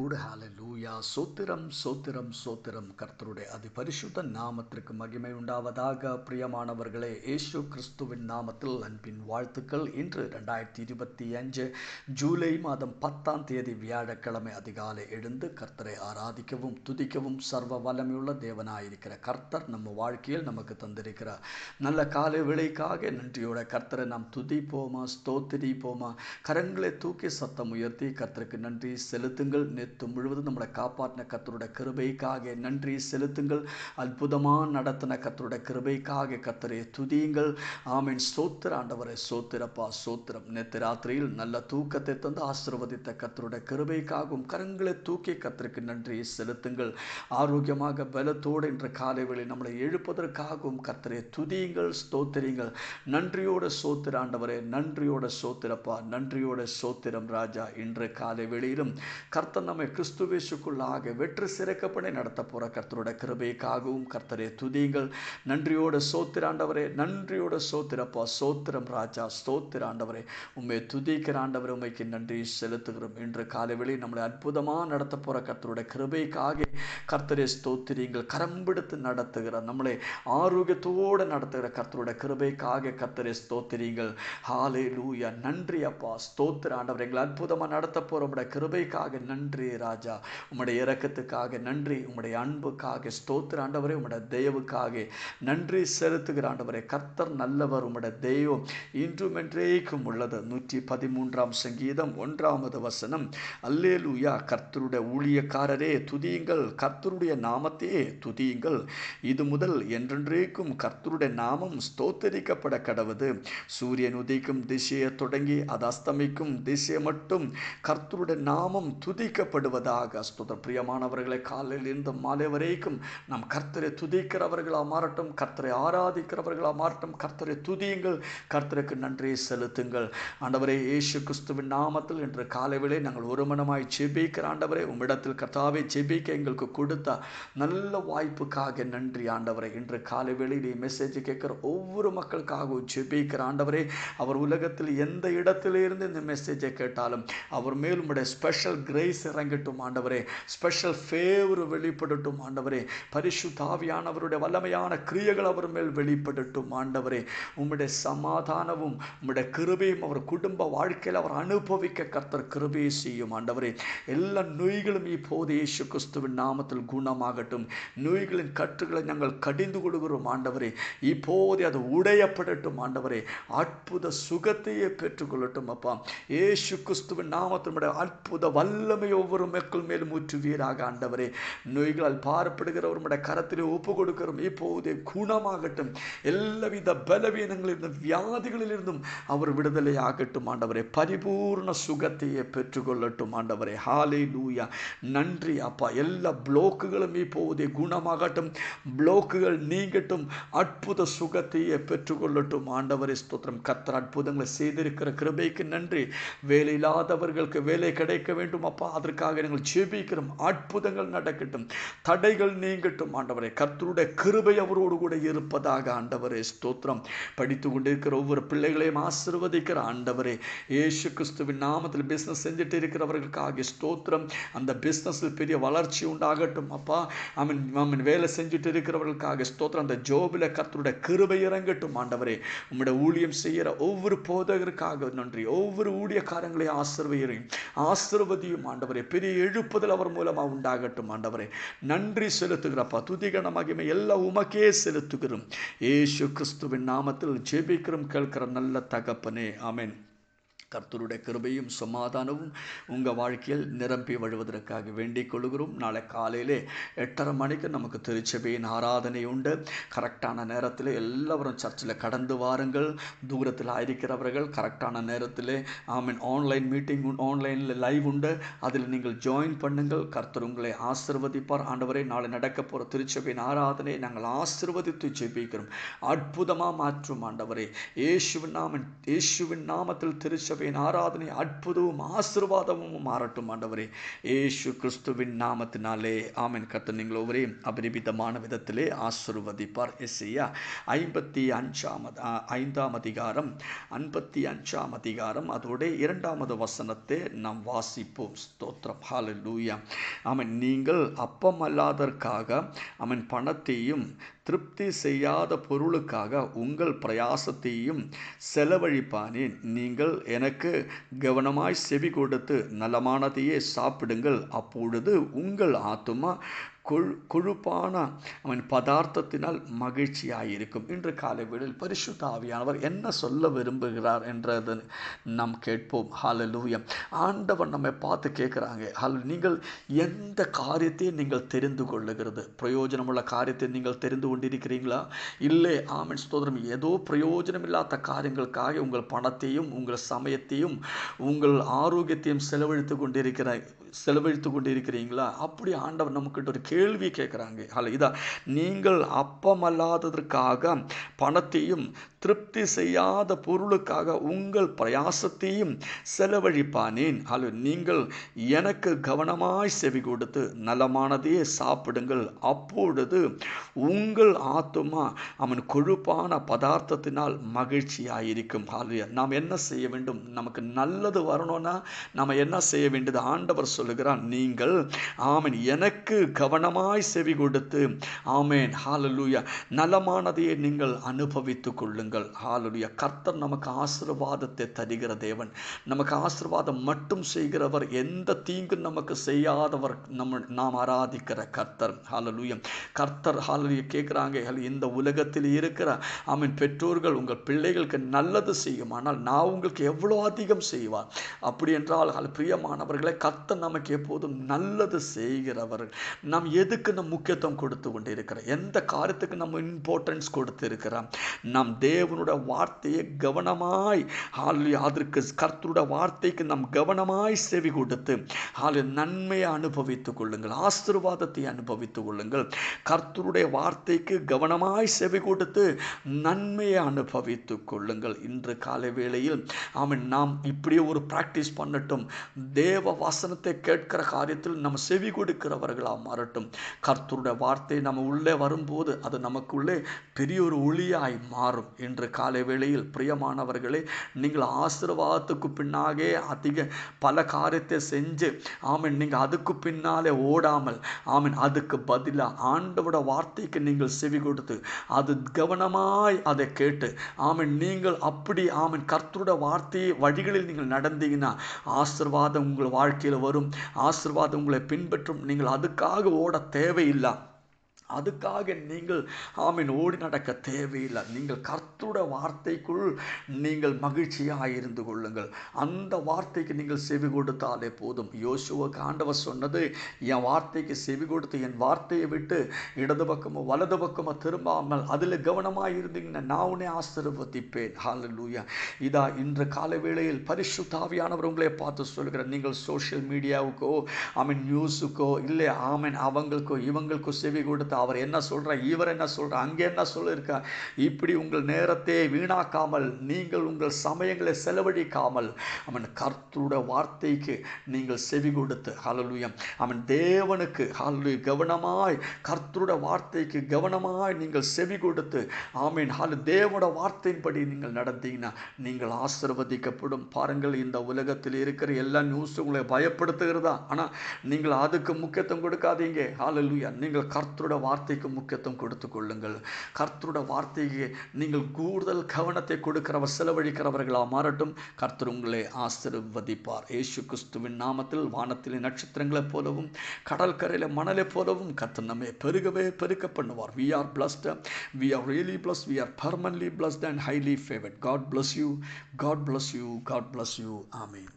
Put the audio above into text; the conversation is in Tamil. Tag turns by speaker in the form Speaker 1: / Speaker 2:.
Speaker 1: Lord. Hallelujah. சோத்திரம் சோத்திரம் சோத்திரம். கர்த்தருடைய அதிபரிசுத்த நாமத்திற்கு மகிமை உண்டாவதாக. பிரியமானவர்களே, இயேசு கிறிஸ்துவின் நாமத்தில் அன்பின் வாழ்த்துக்கள். இன்று 2025 ஜூலை மாதம் 10ஆம் தேதி வியாழக்கிழமை அதிகாலை எழுந்து கர்த்தரை ஆராதிக்கவும் துதிக்கவும் சர்வ வல்லமையுள்ள தேவனாயிருக்கிற கர்த்தர் நம்ம வாழ்க்கையில் நமக்கு தந்திருக்கிற நல்ல காலை வேளைக்காக நன்றியோட கர்த்தரை நாம் துதிப்போமா, ஸ்தோத்திரிப்போமா. கரங்களை தூக்கி சத்தம் உயர்த்தி கர்த்தருக்கு நன்றி செலுத்துங்கள். நேற்று முழுவதும் நம்மளை காப்பாற்றின கர்த்தருடைய கிருபைக்காக நன்றி செலுத்துங்கள். அற்புதமாக நடத்தின கர்த்தருடைய கிருபைக்காக கர்த்தரை துதியுங்கள். ஆமீன். ஸ்தோத்திர ஆண்டவரை, சோத்திரப்பா சோத்திரம். நேற்று ராத்திரியில் நல்ல தூக்கத்தை தந்து ஆசீர்வதித்த கர்த்தருடைய கிருபைக்காகவும் கரங்களை தூக்கி கர்த்தருக்கு நன்றி செலுத்துங்கள். ஆரோக்கியமாக பலத்தோடு இன்று காலை வேளை நம்மளை எழுப்பதற்காகவும் கர்த்தரை துதியுங்கள், ஸ்தோத்திரிங்கள். நன்றியோட சோத்திர ஆண்டவரே, நன்றியோட சோத்திரப்பா, நன்றியோட சோத்திரம் ராஜா. இன்று காலை வேளையிலும் கர்த்தர் நம்மை கிறிஸ்துவேசுக்குள்ளாக வெற்றி சிறக்கப்படி நடத்த போற கர்த்தரோட கிருபைக்காகவும் கர்த்தரை துதியுங்கள். நன்றியோட சோத்திர ஆண்டவரே, நன்றியோட சோத்திரப்பா, சோத்திரம் ராஜா, ஸ்தோத்திர ஆண்டவரே. உண்மை துதிக்கிற ஆண்டவரே, உண்மைக்கு நன்றி செலுத்துகிறோம். இன்று காலை வேளை நம்மளை அற்புதமாக நடத்த போற கர்த்தரோட கிருபைக்காக கர்த்தரை ஸ்தோத்திரிங்கள். கரம்பிடித்து நடத்துகிற நம்மளை ஆரோக்கியத்தோடு நடத்துகிற கர்த்தரோட கிருபைக்காக கர்த்தரை ஸ்தோத்திரிங்கள். ஹல்லேலூயா. நன்றி அப்பா, ஸ்தோத்திர ஆண்டவர். எங்களை அற்புதமாக நடத்த போற உம்முடைய கிருபைக்காக நன்றி ராஜா. உம்முடைய இரக்கத்துக்காக நன்றி, உம்முடைய அன்புக்காக ஸ்தோத்திர ஆண்டவரே, உம்முடைய தயவுக்காக நன்றி செலுத்துகிற ஆண்டவரே. கர்த்தர் நல்லவர், உம்முடைய தெய்வம் இன்றும் என்றேக்கும் உள்ளது. 113ஆம் சங்கீதம் 1வது வசனம். அல்லேலூயா. கர்த்தருடைய ஊழியக்காரரே துதியுங்கள், கர்த்தருடைய நாமத்தையே துதியுங்கள். இது முதல் என்றென்றைக்கும் கர்த்தருடைய நாமம் ஸ்தோத்தரிக்கப்பட கடவுது. சூரியன் உதிக்கும் திசையை தொடங்கி அது அஸ்தமிக்கும் திசை மட்டும் கர்த்தருடைய நாமம் துதிக்கப்படுவதாக. ஸ்தோத்திரம். பிரியமானவர்களை, காலையில் இருந்து மாலை வரைக்கும் நாம் கர்த்தரை துதிக்கிறவர்களா மாறட்டும், கர்த்தரை ஆராதிக்கிறவர்களா மாறட்டும். கர்த்தரை துதியுங்கள், கர்த்தருக்கு நன்றி செலுத்துங்கள். ஆண்டவரே, இயேசு கிறிஸ்துவின் நாமத்தில் இன்று காலை வேளை நாங்கள் ஒருமனமாய் ஜெபிக்கிற ஆண்டவரே, உம்மிடத்தில் கர்த்தாவே ஜெபிக்க எங்களுக்கு கொடுத்த நல்ல வாய்ப்புக்காக நன்றி ஆண்டவரே. இன்று காலை வேளையில் மெசேஜ் கேட்கிற ஒவ்வொரு மக்களுக்காகவும் ஜெபிக்கிற ஆண்டவரே, அவர் உலகத்தில் எந்த இடத்திலிருந்து இந்த மெசேஜை கேட்டாலும் அவர் மேல் உம்முடைய ஸ்பெஷல் கிரேஸ் இறங்கட்டும் ஆண்டவரே, ஸ்பெஷல் ஃபேவர் வெளிப்படட்டும் ஆண்டவரே. பரிசுத்த ஆவியானவருடைய வல்லமையான கிரியைகள் அவர் மேல் வெளிப்படட்டும் ஆண்டவரே. உம்முடைய சமாதானமும் உம்முடைய கிருபையும் அவர் குடும்ப வாழ்க்கையில் அவர் அனுபவிக்க கர்த்தர் கிருபையை செய்யும் ஆண்டவரே. எல்லா நோய்களும் இப்போது இயேசு கிறிஸ்துவின் நாமத்தில் குணமாகட்டும். நோய்களின் கட்டுகளை நாங்கள் கடிந்து கொடுக்கிறோம் ஆண்டவரே. இப்போது அது உடையப்படட்டும் ஆண்டவரே. அற்புத சுகத்தையே பெற்றுக்கொள்ளட்டும் அப்பா. இயேசு கிறிஸ்துவின் நாமத்தில் அற்புத வல்லமை ஒவ்வொரு மக்கள் மேலும் ஊற்றுவீராக ஆண்டவரே. நோய்களால் பாரப்படுகிறவர் உம்முடைய கரத்திலே ஒப்பு கொடுக்கிறோம். இப்போதே குணமாகட்டும். எல்லாவித பலவீனங்களிலிருந்தும் வியாதிகளிலிருந்தும் அவர் விடுதலை ஆகட்டும் ஆண்டவரே. பரிபூர்ண சுகத்தையே பெற்றுக்கொள்ளட்டும் ஆண்டவரே. ஹல்லேலூயா. நன்றி அப்பா. எல்லா பிளோக்குகளும் இப்போதே குணமாகட்டும், பிளோக்குகள் நீங்கட்டும், அற்புத சுகத்தையே பெற்றுக்கொள்ளட்டும் ஆண்டவரே. ஸ்தோத்திரம். கர்த்தர் அற்புதங்களை செய்திருக்கிற கிருபைக்கு நன்றி. வேலை இல்லாதவர்களுக்கு வேலை கிடைக்க வேண்டும் அப்பா, அதற்காக நாங்கள் ஜெபிக்கிறோம். அற்புதங்கள் நடக்கட்டும், தடைகள் நீங்கட்டும் ஆண்டவரே. கர்த்தருடைய கிருபை அவரோடு கூட இருப்பதாக ஆண்டவரே. ஸ்தோத்திரம். படித்து கொண்டிருக்கிற ஒவ்வொரு பிள்ளைகளையும் ஆசீர்வதிக்கிற ஆண்டவரே. இயேசு கிறிஸ்துவின் நாமத்தில் பிசினஸ் செஞ்சுட்டு இருக்கிறவர்களுக்காக ஸ்தோத்திரம். அந்த பிசினஸில் பெரிய வளர்ச்சி உண்டாகட்டும் அப்பா. ஆமீன். வேலை செஞ்சுட்டு இருக்கிறவர்களுக்காக ஸ்தோத்திரம். அந்த ஜோபில் கர்த்தருடைய கிருபை இறங்கட்டும் ஆண்டவரே. உம்முடைய ஊழியம் செய்கிற ஒவ்வொரு போதகருக்காக நன்றி. ஒவ்வொரு ஊழியக்காரங்களை ஆசீர்வதியும் ஆண்டவரே. பெரிய எழுப்புதல் அவர் மூலமாக உண்டாகட்டும் ஆண்டவரே. நன்றி செலுத்துகிறப்பா. துதிகன மகிமை எல்லாம் உமக்கே செலுத்துகிறோம். இயேசு கிறிஸ்துவின் நாமத்தில் ஜெபிக்கிறோம் கேட்கிற நல்ல தகப்பனே, ஆமென். கர்த்தருடைய கிருபையும் சமாதானமும் உங்கள் வாழ்க்கையில் நிரம்பி வழுவதற்காக வேண்டிக் கொள்கிறோம். நாளை காலையிலே 8:30 மணிக்கு நமக்கு திருச்சபையின் ஆராதனை உண்டு. கரெக்டான நேரத்தில் எல்லாரும் சர்ச்சில் கடந்து வாருங்கள். தூரத்தில் இருக்கிறவர்கள் கரெக்டான நேரத்தில் ஆமீன் ஆன்லைன் மீட்டிங் ஆன்லைனில் லைவ் உண்டு. அதில் நீங்கள் ஜாயின் பண்ணுங்கள். கர்த்தர் உங்களை ஆசீர்வதிப்பார். ஆண்டவரே, நாளை நடக்க போகிற திருச்சபையின் ஆராதனை நாங்கள் ஆசீர்வதித்து ஜெபிக்கிறோம். அற்புதமாக மாற்றும் ஆண்டவரே. இயேசுவின் நாமத்தில் திருச்சபை திருச்சபையின் ஆராதனை அற்புதமும் ஆசீர்வாதமும் மாறட்டும் ஆண்டவரே, இயேசு கிறிஸ்துவின் நாமத்தினாலே ஆமென். கர்த்தர் நீங்கள் ஒவ்வொருவரையும் அபரிமிதமான விதத்திலே ஆசீர்வதிப்பார். எசேயா 55ஆம் அதிகாரம் 55ஆம் அதிகாரம் அதோட 2வது வசனத்தை நாம் வாசிப்போம். ஸ்தோத்திரம், ஹல்லேலூயா. ஆமென். நீங்கள் அப்பம் அல்லாததற்காக பணத்தையும் திருப்தி செய்யாத பொருளுக்காக உங்கள் பிரயாசத்தையும் செலவழிப்பானேன். நீங்கள் எனக்கு கவனமாய் செவி கொடுத்து நலமானதையே சாப்பிடுங்கள், அப்பொழுது உங்கள் ஆத்துமா கொழுப்பான பதார்த்தத்தினால் மகிழ்ச்சியாயிருக்கும். இன்று காலை வேளையில் பரிசுத்த ஆவியானவர் என்ன சொல்ல விரும்புகிறார் என்றதை நாம் கேட்போம். ஹல்லேலூயா. ஆண்டவர் நம்மை பார்த்து கேட்குறாங்க, நீங்கள் எந்த காரியத்தை நீங்கள் தெரிந்து கொள்ளுகிறது? பிரயோஜனமுள்ள காரியத்தை நீங்கள் தெரிந்து கொண்டிருக்கிறீங்களா? இல்லை, ஆமென், ஸ்தோத்திரம். ஏதோ பிரயோஜனம் இல்லாத காரியங்களுக்காக உங்கள் பணத்தையும் உங்கள் சமயத்தையும் உங்கள் ஆரோக்கியத்தையும் செலவழித்து கொண்டிருக்கிறீங்களா? அப்படி ஆண்டவர் நமக்கிட்ட ஒரு கேள்வி கேட்குறாங்க. இதா, நீங்கள் அப்பமல்லாததற்காக பணத்தையும் திருப்தி செய்யாத பொருளுக்காக உங்கள் பிரயாசத்தையும் செலவழிப்பானேன். நீங்கள் எனக்கு கவனமாய் செவி கொடுத்து நலமானதையே சாப்பிடுங்கள், அப்பொழுது உங்கள் ஆத்துமா கொழுப்பான பதார்த்தத்தினால் மகிழ்ச்சியாயிருக்கும். நாம் என்ன செய்ய வேண்டும்? நமக்கு நல்லது வரணும்னா நம்ம என்ன செய்ய வேண்டியது? ஆண்டவர் சொல்லுகிறான், நீங்கள் ஆமென் எனக்கு கவனமாய் செவி கொடுத்து ஆமென் ஹல்லேலூயா நலமானதையே நீங்கள் அனுபவித்துக் கொள்ளுங்கள். ஹல்லேலூயா. கர்த்தர் நமக்கு ஆசீர்வாதத்தை தருகிற தேவன், நமக்கு ஆசீர்வாதம் மட்டும் செய்கிறவர், எந்த தீங்கும் நமக்கு செய்யாதவர் நாம் ஆராதிக்கிற கர்த்தர். ஹல்லேலூயா. கர்த்தர் ஹல்லேலூயா கேட்குறாங்க, இந்த உலகத்தில் இருக்கிற ஆமென் பெற்றோர்கள் உங்கள் பிள்ளைகளுக்கு நல்லது செய்யும், ஆனால் நான் உங்களுக்கு எவ்வளோ அதிகம் செய்வார். அப்படி என்றால் பிரியமானவர்களை, கர்த்தர் நமக்கு எப்போதும் நல்லது செய்கிறவர். நாம் எதுக்கு நம்ம முக்கியத்துவம் கொடுத்து கொண்டிருக்கிறோம்? எந்த காரியத்துக்கு நம்ம இம்பார்ட்டன்ஸ் கொடுத்து இருக்கிறோம்? நாம் தேவனுடைய வார்த்தையை கவனமாய் அதற்கு கர்த்தருடைய வார்த்தைக்கு நாம் கவனமாய் செவி கொடுத்து நன்மையை அனுபவித்துக் கொள்ளுங்கள், ஆசீர்வாதத்தை அனுபவித்துக் கொள்ளுங்கள். கர்த்தருடைய வார்த்தைக்கு கவனமாய் செவி கொடுத்து நன்மையை அனுபவித்துக் கொள்ளுங்கள். இன்று காலை வேளையில் ஆமென் நாம் இப்படியே ஒரு பிராக்டிஸ் பண்ணட்டும். தேவ வசனத்தை கேட்கிற காரியத்தில் நம்ம செவி கொடுக்கிறவர்களாக மாறட்டும். கர்த்தருடைய வார்த்தை நம்ம உள்ளே வரும்போது அது நமக்குள்ளே பெரிய ஒரு ஒளியாய் மாறும். இன்று காலை வேளையில் பிரியமானவர்களே, நீங்கள் ஆசீர்வாதத்துக்கு பின்னாலே பல காரியத்தை செஞ்சு ஆமென் நீங்கள் அதுக்கு பின்னாலே ஓடாமல் ஆமென் அதுக்கு பதிலாக ஆண்டவருடைய வார்த்தைக்கு நீங்கள் செவி கொடுத்து அது கவனமாய் அதை கேட்டு ஆமென் நீங்கள் அப்படி ஆமென் கர்த்தருடைய வார்த்தையை வழிகளில் நீங்கள் நடந்தீங்கன்னா ஆசீர்வாதம் உங்கள் வாழ்க்கையில் வரும், ஆசீர்வாதம் உங்களை பின்பற்றும். நீங்கள் அதுக்காக ஓட தேவையில்லை, அதுக்காக நீங்கள் ஆமென் ஓடி நடக்க தேவையில்லை. நீங்கள் கர்த்தருடைய வார்த்தைக்குள் நீங்கள் மகிழ்ச்சியாக இருந்து கொள்ளுங்கள். அந்த வார்த்தைக்கு நீங்கள் செவி கொடுத்தாலே போதும். யோசுவாவுக்கு ஆண்டவர் சொன்னது, என் வார்த்தைக்கு செவி கொடுத்து என் வார்த்தையை விட்டு இடது பக்கமோ வலது பக்கமோ திரும்பாமல் அதில் கவனமாக இருந்தீங்கன்னா நான் உன்னை ஆசீர்வதிப்பேன். ஹல்லேலூயா. இதா இன்று காலை வேளையில் பரிசுத்த ஆவியானவர் உங்களை பார்த்து சொல்கிறேன், நீங்கள் சோஷியல் மீடியாவுக்கோ ஆமென் நியூஸுக்கோ இல்லை ஆமென் அவங்களுக்கோ இவங்களுக்கோ செவி கொடுத்து அவர் என்ன சொல்றார், இவர் என்ன சொல்றார், அங்கே என்ன சொல்லியிருக்கா, இப்படி உங்கள் நேரத்தை வீணாக்காமல் நீங்கள் உங்கள் சமயங்களை செலவழிக்காமல் அவன் கர்த்தருடைய வார்த்தைக்கு நீங்கள் செவி கொடுத்து ஹல்லேலூயா அவன் தேவனுக்கு ஹல்லேலூயா கவனமாய் கர்த்தருடைய வார்த்தைக்கு கவனமாய் நீங்கள் செவி கொடுத்து ஆமீன் தேவனுடைய வார்த்தையின்படி நீங்கள் நடந்தீங்கன்னா நீங்கள் ஆசீர்வதிக்கப்படும். பாருங்கள், இந்த உலகத்தில் இருக்கிற எல்லா நியூஸும் உங்களை பயப்படுத்துகிறதா, ஆனால் நீங்கள் அதுக்கு முக்கியத்துவம் கொடுக்காதீங்க. ஹல்லேலூயா. நீங்கள் கர்த்தருடைய வார்த்தைக்கு முக்கியத்துவம் கொடுத்து கொள்ளுங்கள். கர்த்தருடைய வார்த்தைக்கு நீங்கள் கூடுதல் கவனத்தை கொடுக்கிறவர் செலவழிக்கிறவர்களாக மாறட்டும். கர்த்தர் உங்களை ஆசீர்வதிப்பார். இயேசு கிறிஸ்துவின் நாமத்தில் வானத்திலே நட்சத்திரங்களைப் போலவும் கடல் கரையில மணலை போலவும் கர்த்தர் நம்மை பெருகவே பெருக்க பண்ணுவார். We are blessed. We are really blessed. We are permanently blessed and highly favored. God bless you. God bless you. God bless you. Amen.